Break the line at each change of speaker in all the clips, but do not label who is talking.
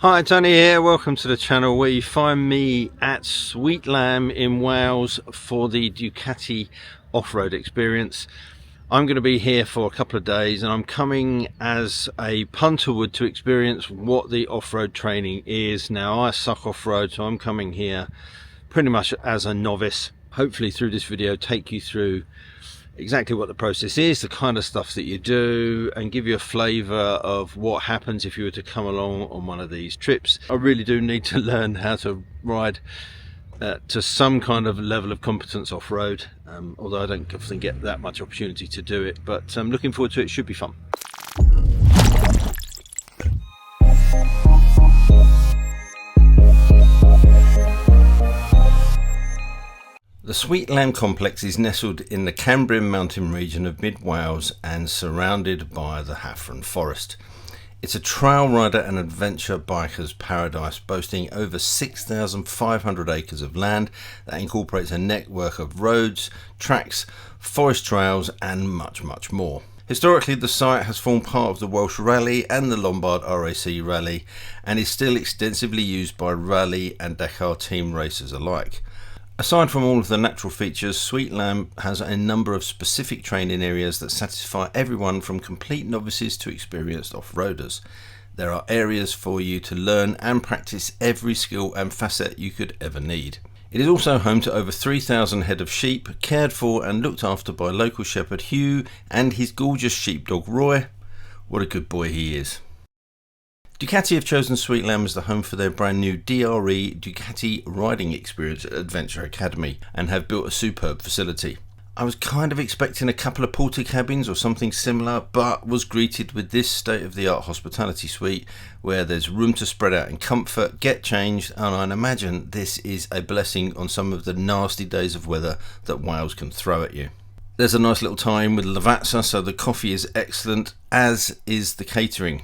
Hi, Tony here. Welcome to the channel where you find me at Sweet Lamb in Wales for the Ducati off-road experience. I'm going to be here for a couple of days and I'm coming as a punter would to experience what the off-road training is. Now, I suck off-road, so I'm coming here pretty much as a novice. Hopefully through this video take you through exactly what the process is, the kind of stuff that you do, and give you a flavour of what happens if you were to come along on one of these trips. I really do need to learn how to ride to some kind of level of competence off-road, although I don't often get that much opportunity to do it, but I'm looking forward to it. It should be fun. The Sweet Lamb complex is nestled in the Cambrian Mountain region of mid Wales and surrounded by the Hafren Forest. It's a trail rider and adventure biker's paradise, boasting over 6,500 acres of land that incorporates a network of roads, tracks, forest trails and much more. Historically, the site has formed part of the Welsh Rally and the Lombard RAC Rally and is still extensively used by rally and Dakar team racers alike. Aside from all of the natural features, Sweet Lamb has a number of specific training areas that satisfy everyone from complete novices to experienced off-roaders. There are areas for you to learn and practice every skill and facet you could ever need. It is also home to over 3,000 head of sheep, cared for and looked after by local shepherd Hugh and his gorgeous sheepdog Roy. What a good boy he is. Ducati have chosen Sweet Lamb as the home for their brand new DRE Ducati Riding Experience Adventure Academy and have built a superb facility. I was kind of expecting a couple of porter cabins or something similar, but was greeted with this state-of-the-art hospitality suite where there's room to spread out in comfort, get changed, and I imagine this is a blessing on some of the nasty days of weather that Wales can throw at you. There's a nice little tie-in with Lavazza, so the coffee is excellent, as is the catering.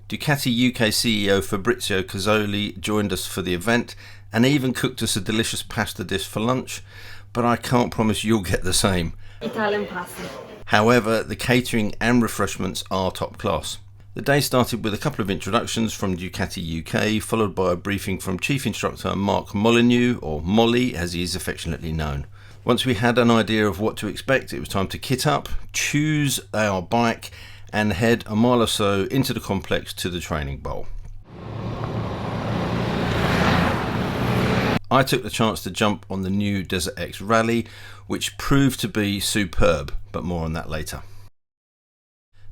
Ducati UK CEO Fabrizio Cazzoli joined us for the event and even cooked us a delicious pasta dish for lunch, but I can't promise you'll get the same.
Italian pasta.
However, the catering and refreshments are top class. The day started with a couple of introductions from Ducati UK, followed by a briefing from Chief Instructor Mark Molineux, or Molly as he is affectionately known. Once we had an idea of what to expect, it was time to kit up, choose our bike and head a mile or so into the complex to the training bowl. I took the chance to jump on the new Desert X Rally, which proved to be superb, but more on that later.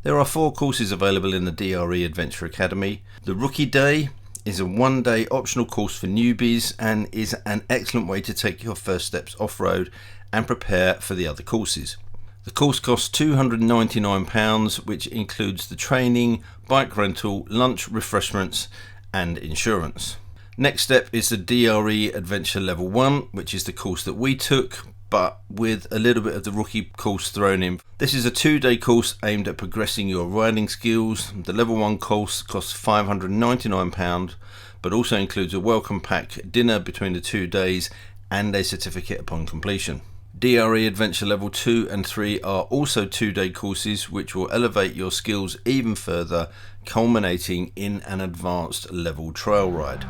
There are 4 courses available in the DRE Adventure Academy. The Rookie Day is a one-day optional course for newbies and is an excellent way to take your first steps off-road and prepare for the other courses. The course costs £299, which includes the training, bike rental, lunch, refreshments and insurance. Next step is the DRE Adventure Level 1, which is the course that we took, but with a little bit of the rookie course thrown in. This is a 2-day course aimed at progressing your riding skills. The Level 1 course costs £599, but also includes a welcome pack, dinner between the 2 days and a certificate upon completion. DRE Adventure Level 2 and 3 are also 2-day courses which will elevate your skills even further, culminating in an advanced level trail ride.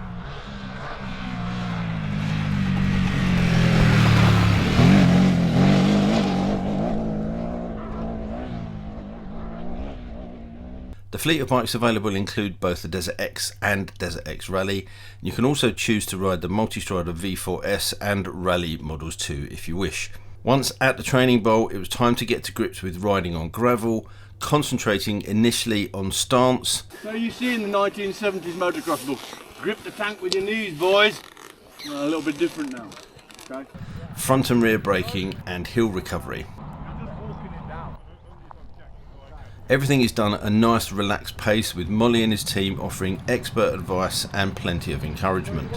The fleet of bikes available include both the Desert X and Desert X Rally. You can also choose to ride the Multistrada V4S and Rally Models 2 if you wish. Once at the training bowl, it was time to get to grips with riding on gravel, concentrating initially on stance.
So you see in the 1970s motocross books, grip the tank with your knees, boys. Well, a little bit different now. Okay.
Front and rear braking and hill recovery. Everything is done at a nice relaxed pace, with Molly and his team offering expert advice and plenty of encouragement.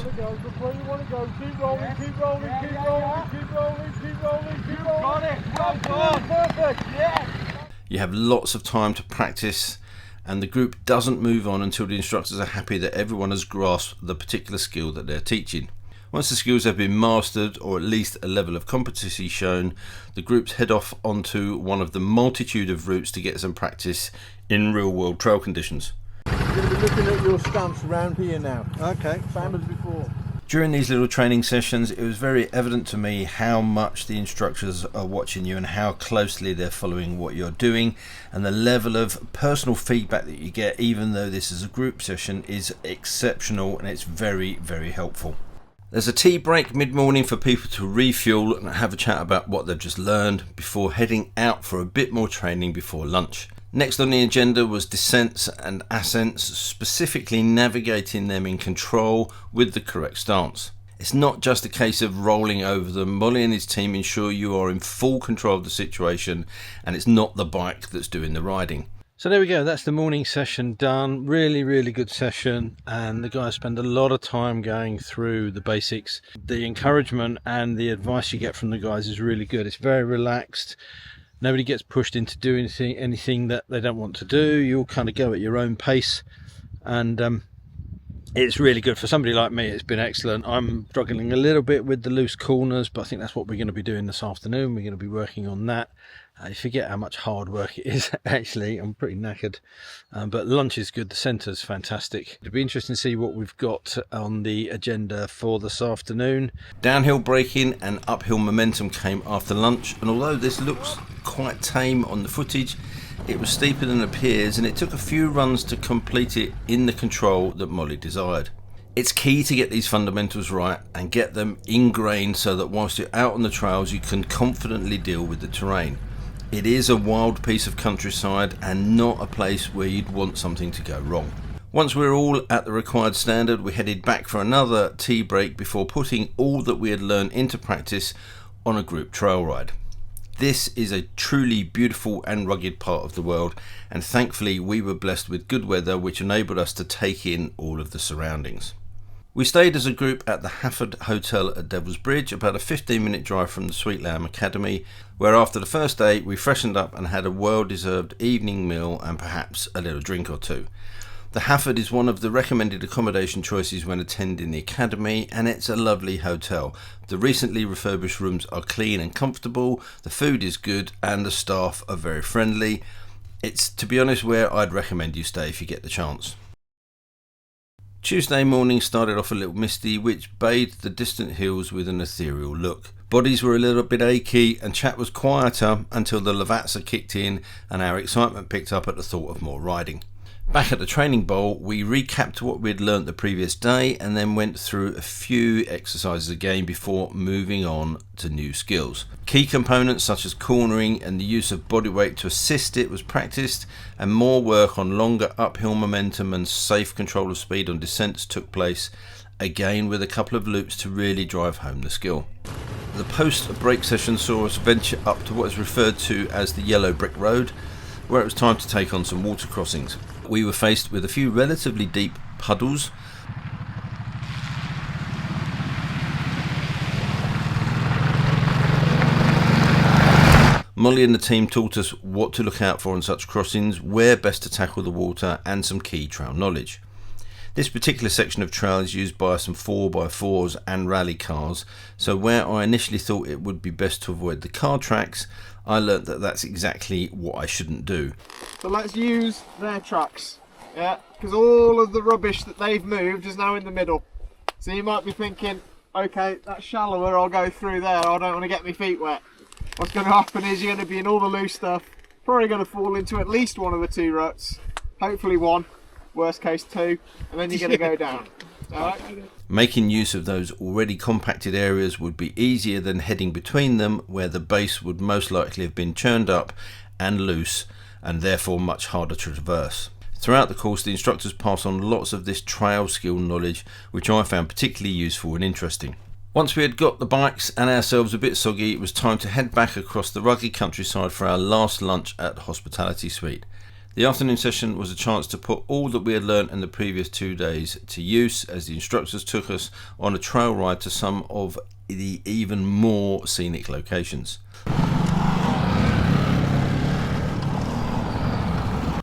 You have lots of time to practice and the group doesn't move on until the instructors are happy that everyone has grasped the particular skill that they're teaching. Once the skills have been mastered, or at least a level of competency shown, the groups head off onto one of the multitude of routes to get some practice in real-world trail conditions.
You're going to be looking at your stance around here now.
Okay.
Same as before.
During these little training sessions, it was very evident to me how much the instructors are watching you and how closely they're following what you're doing, and the level of personal feedback that you get, even though this is a group session, is exceptional, and it's very, very helpful. There's a tea break mid-morning for people to refuel and have a chat about what they've just learned before heading out for a bit more training before lunch. Next on the agenda was descents and ascents, specifically navigating them in control with the correct stance. It's not just a case of rolling over them. Molly and his team ensure you are in full control of the situation, and it's not the bike that's doing the riding. So there we go, that's the morning session done. Really, really good session, and the guys spend a lot of time going through the basics. The encouragement and the advice you get from the guys is really good. It's very relaxed. Nobody gets pushed into doing anything that they don't want to do. You all kind of go at your own pace, and it's really good. For somebody like me, it's been excellent. I'm struggling a little bit with the loose corners, but I think that's what we're going to be doing this afternoon. We're going to be working on that. You forget how much hard work it is, actually. I'm pretty knackered, but lunch is good. The centre's fantastic. It'll be interesting to see what we've got on the agenda for this afternoon. Downhill braking and uphill momentum came after lunch, and although this looks quite tame on the footage, it was steeper than it appears, and it took a few runs to complete it in the control that Molly desired. It's key to get these fundamentals right and get them ingrained so that whilst you're out on the trails you can confidently deal with the terrain. It is a wild piece of countryside and not a place where you'd want something to go wrong. Once we were all at the required standard, we headed back for another tea break before putting all that we had learned into practice on a group trail ride. This is a truly beautiful and rugged part of the world, and thankfully we were blessed with good weather which enabled us to take in all of the surroundings. We stayed as a group at the Hafford Hotel at Devil's Bridge, about a 15-minute drive from the Sweet Lamb Academy, where after the first day we freshened up and had a well-deserved evening meal and perhaps a little drink or two. The Hafford is one of the recommended accommodation choices when attending the academy, and it's a lovely hotel. The recently refurbished rooms are clean and comfortable, the food is good, and the staff are very friendly. It's, to be honest, where I'd recommend you stay if you get the chance. Tuesday morning started off a little misty, which bathed the distant hills with an ethereal look. Bodies were a little bit achy and chat was quieter until the Lavazza kicked in and our excitement picked up at the thought of more riding. Back at the training bowl, we recapped what we'd learnt the previous day and then went through a few exercises again before moving on to new skills. Key components such as cornering and the use of body weight to assist it was practiced, and more work on longer uphill momentum and safe control of speed on descents took place, again with a couple of loops to really drive home the skill. The post-break session saw us venture up to what is referred to as the Yellow Brick Road, where it was time to take on some water crossings. We were faced with a few relatively deep puddles. Molly and the team taught us what to look out for on such crossings, where best to tackle the water, and some key trail knowledge. This particular section of trail is used by some 4x4s and rally cars, so where I initially thought it would be best to avoid the car tracks, I learnt that that's exactly what I shouldn't do.
So let's use their tracks, yeah, because all of the rubbish that they've moved is now in the middle. So you might be thinking, okay, that's shallower, I'll go through there, I don't want to get my feet wet. What's going to happen is you're going to be in all the loose stuff, probably going to fall into at least one of the two ruts, hopefully one, worst case two, and then you're going to go down. Alright?
Making use of those already compacted areas would be easier than heading between them, where the base would most likely have been churned up and loose and therefore much harder to traverse. Throughout the course, the instructors pass on lots of this trail skill knowledge, which I found particularly useful and interesting. Once we had got the bikes and ourselves a bit soggy, it was time to head back across the rugged countryside for our last lunch at the Hospitality Suite. The afternoon session was a chance to put all that we had learnt in the previous 2 days to use, as the instructors took us on a trail ride to some of the even more scenic locations.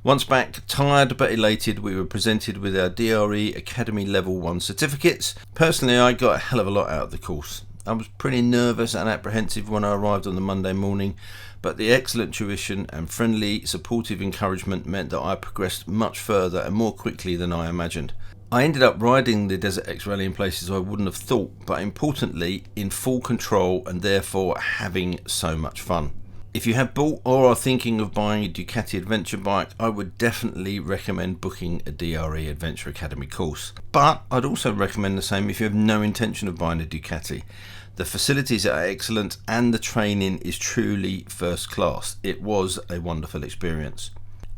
Once back, tired but elated, we were presented with our DRE Academy Level 1 certificates. Personally, I got a hell of a lot out of the course. I was pretty nervous and apprehensive when I arrived on the Monday morning, but the excellent tuition and friendly, supportive encouragement meant that I progressed much further and more quickly than I imagined. I ended up riding the Desert X Rally in places I wouldn't have thought, but importantly in full control and therefore having so much fun. If you have bought or are thinking of buying a Ducati adventure bike, I would definitely recommend booking a DRE Adventure Academy course. But I'd also recommend the same if you have no intention of buying a Ducati. The facilities are excellent and the training is truly first class. It was a wonderful experience.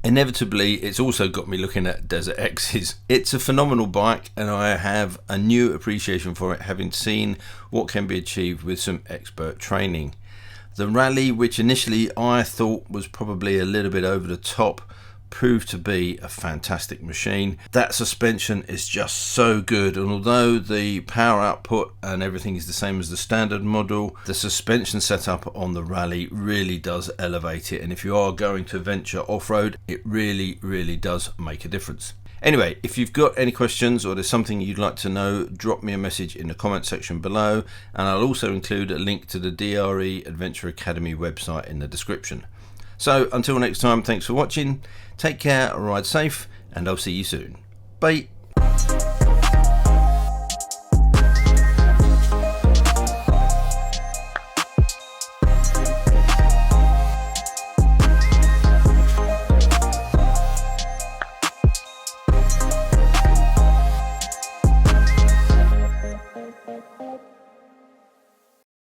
Inevitably, it's also got me looking at Desert X's. It's a phenomenal bike and I have a new appreciation for it, having seen what can be achieved with some expert training. The rally, which initially I thought was probably a little bit over the top, proved to be a fantastic machine. That suspension is just so good, and although the power output and everything is the same as the standard model, the suspension setup on the rally really does elevate it, and if you are going to venture off-road, it really does make a difference. Anyway, if you've got any questions or there's something you'd like to know, drop me a message in the comment section below, and I'll also include a link to the DRE Adventure Academy website in the description. So until next time, thanks for watching, take care, ride safe, and I'll see you soon. Bye.